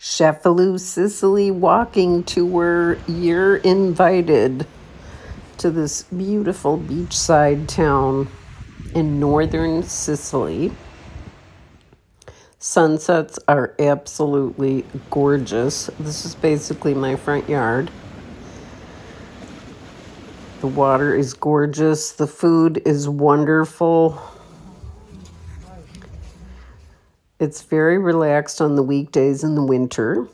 Cefalu Sicily walking tour. You're invited to this beautiful beachside town in northern Sicily. Sunsets are absolutely gorgeous. This is basically my front yard. The water is gorgeous. The food is wonderful. It's very relaxed on the weekdays in the winter.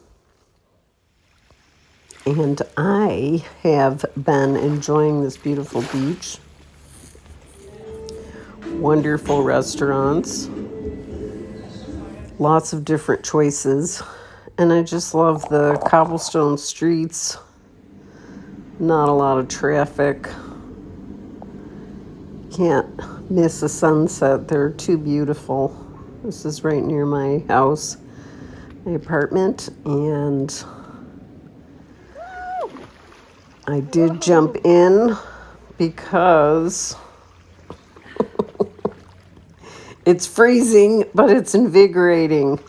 And I have been enjoying this beautiful beach. Wonderful restaurants. Lots of different choices. And I just love the cobblestone streets. Not a lot of traffic. Can't miss a sunset. They're too beautiful. This is right near my house, my apartment, and I did jump in because it's freezing, but it's invigorating.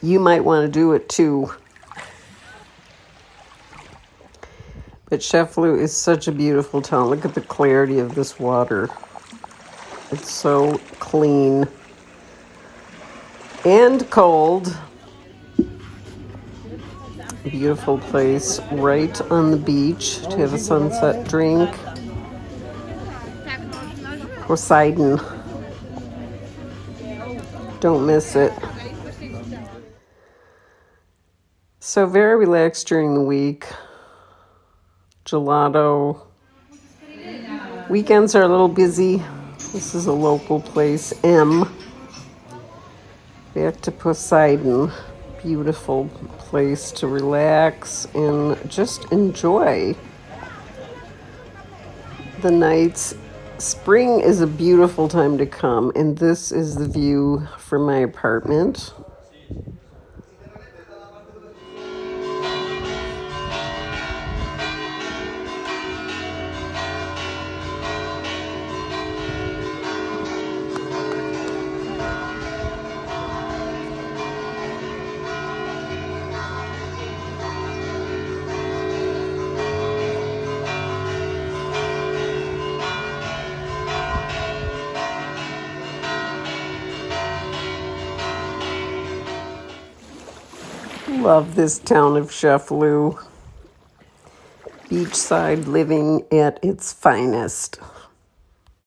You might want to do it too. But Cefalu is such a beautiful town. Look at the clarity of this water. It's so clean and cold. Beautiful place right on the beach to have a sunset drink. Poseidon. Don't miss it. So very relaxed during the week. Gelato. Weekends are a little busy. This is a local place, M. Back to Poseidon. Beautiful place to relax and just enjoy the nights. Spring is a beautiful time to come, and this is the view from my apartment. Love this town of Cefalu. Beachside living at its finest.